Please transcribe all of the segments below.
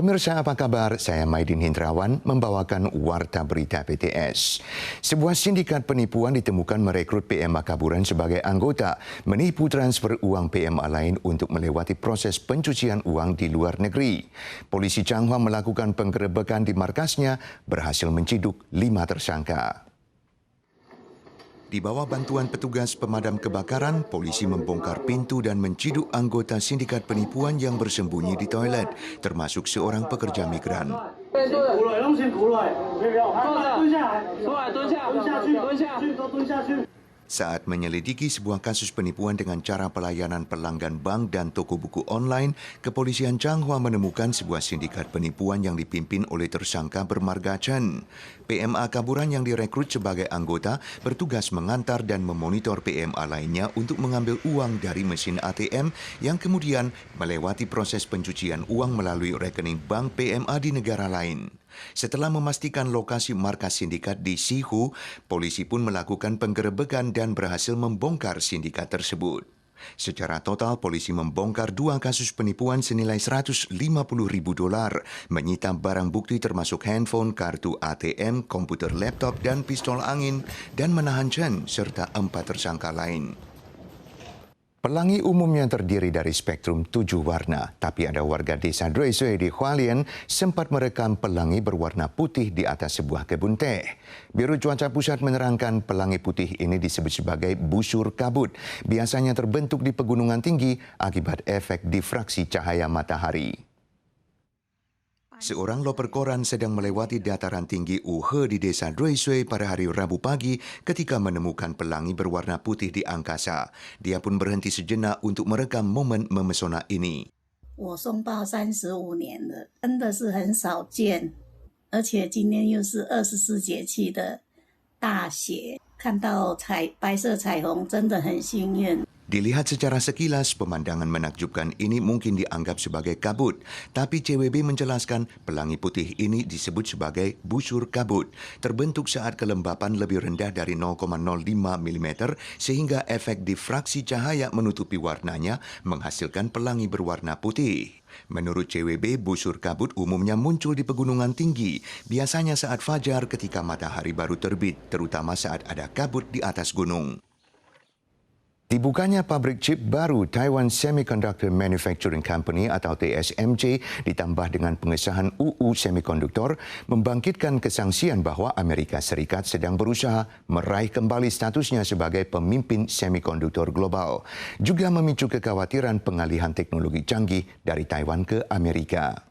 Pemirsa, apa kabar? Saya Maidin Hindrawan membawakan Warta Berita PTS. Sebuah sindikat penipuan ditemukan merekrut PMA Kaburan sebagai anggota, menipu transfer uang PMA lain untuk melewati proses pencucian uang di luar negeri. Polisi Changhua melakukan penggerebekan di markasnya, berhasil menciduk 5 tersangka. Di bawah bantuan petugas pemadam kebakaran, polisi membongkar pintu dan menciduk anggota sindikat penipuan yang bersembunyi di toilet, termasuk seorang pekerja migran. Saat menyelidiki sebuah kasus penipuan dengan cara pelayanan pelanggan bank dan toko buku online, kepolisian Changhua menemukan sebuah sindikat penipuan yang dipimpin oleh tersangka bermarga Chen. PMA Kaburan yang direkrut sebagai anggota bertugas mengantar dan memonitor PMA lainnya untuk mengambil uang dari mesin ATM yang kemudian melewati proses pencucian uang melalui rekening bank PMA di negara lain. Setelah memastikan lokasi markas sindikat di Sihu, polisi pun melakukan penggerebekan dan berhasil membongkar sindikat tersebut. Secara total, polisi membongkar 2 kasus penipuan senilai $150.000, menyita barang bukti termasuk handphone, kartu ATM, komputer laptop, dan pistol angin, dan menahan Chen serta 4 tersangka lain. Pelangi umumnya terdiri dari spektrum 7 warna, tapi ada warga desa Dresue di Hualien sempat merekam pelangi berwarna putih di atas sebuah kebun teh. Biro Cuaca Pusat menerangkan pelangi putih ini disebut sebagai busur kabut, biasanya terbentuk di pegunungan tinggi akibat efek difraksi cahaya matahari. Seorang loper koran sedang melewati dataran tinggi Uhe di desa Dresue pada hari Rabu pagi ketika menemukan pelangi berwarna putih di angkasa. Dia pun berhenti sejenak untuk merekam momen memesona ini. 我送报35年了，真的是很少见，而且今天又是24节气的大雪，看到白色彩虹真的很幸运。 Dilihat secara sekilas, pemandangan menakjubkan ini mungkin dianggap sebagai kabut. Tapi CWB menjelaskan pelangi putih ini disebut sebagai busur kabut. Terbentuk saat kelembapan lebih rendah dari 0,05 mm sehingga efek difraksi cahaya menutupi warnanya menghasilkan pelangi berwarna putih. Menurut CWB, busur kabut umumnya muncul di pegunungan tinggi, biasanya saat fajar ketika matahari baru terbit, terutama saat ada kabut di atas gunung. Dibukanya pabrik chip baru Taiwan Semiconductor Manufacturing Company atau TSMC ditambah dengan pengesahan UU Semikonduktor membangkitkan kesangsian bahwa Amerika Serikat sedang berusaha meraih kembali statusnya sebagai pemimpin semikonduktor global. Juga memicu kekhawatiran pengalihan teknologi canggih dari Taiwan ke Amerika.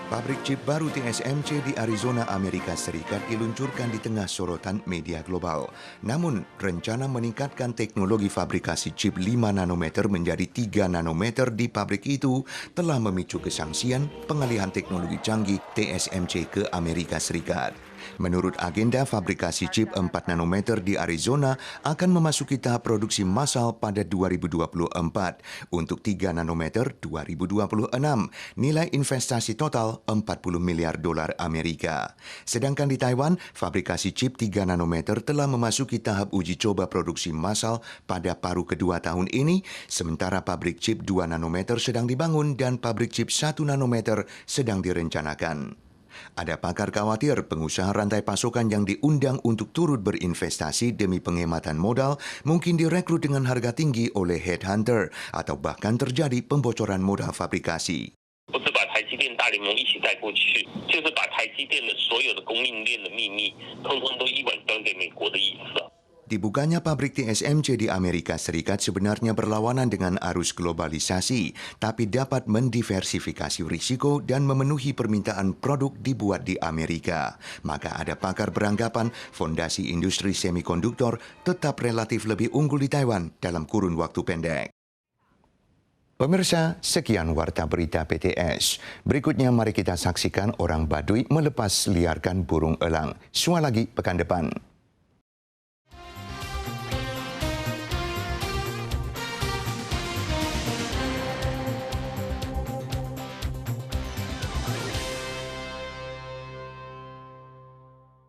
Pabrik chip baru TSMC di Arizona, Amerika Serikat diluncurkan di tengah sorotan media global. Namun, rencana meningkatkan teknologi fabrikasi chip 5 nanometer menjadi 3 nanometer di pabrik itu telah memicu kesangsian pengalihan teknologi canggih TSMC ke Amerika Serikat. Menurut agenda, fabrikasi chip 4 nanometer di Arizona akan memasuki tahap produksi massal pada 2024. Untuk 3 nanometer 2026, nilai investasi total $40 miliar Amerika. Sedangkan di Taiwan, fabrikasi chip 3 nanometer telah memasuki tahap uji coba produksi massal pada paruh kedua tahun ini, sementara pabrik chip 2 nanometer sedang dibangun dan pabrik chip 1 nanometer sedang direncanakan. Ada pakar khawatir pengusaha rantai pasokan yang diundang untuk turut berinvestasi demi penghematan modal mungkin direkrut dengan harga tinggi oleh headhunter atau bahkan terjadi pembocoran modal fabrikasi. Dibukanya pabrik TSMC di Amerika Serikat sebenarnya berlawanan dengan arus globalisasi, tapi dapat mendiversifikasi risiko dan memenuhi permintaan produk dibuat di Amerika. Maka ada pakar beranggapan fondasi industri semikonduktor tetap relatif lebih unggul di Taiwan dalam kurun waktu pendek. Pemirsa, sekian Warta Berita PTS. Berikutnya mari kita saksikan orang Baduy melepas liarkan burung elang. Semua lagi pekan depan.